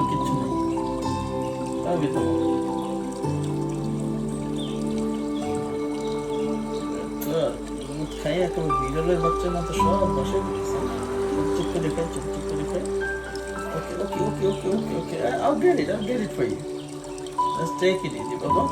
কিচ্ছু নেই, আমি তো খাই একটা বিড়ালের বাচ্চার মতো সব বসে উঠেছে। চুপ করে খাই, চুপ চুপ করে খাই। ওকে ওকে ওকে ওকে ওকে ওকে, I'll get it for you. Let's take it easy, বাবা।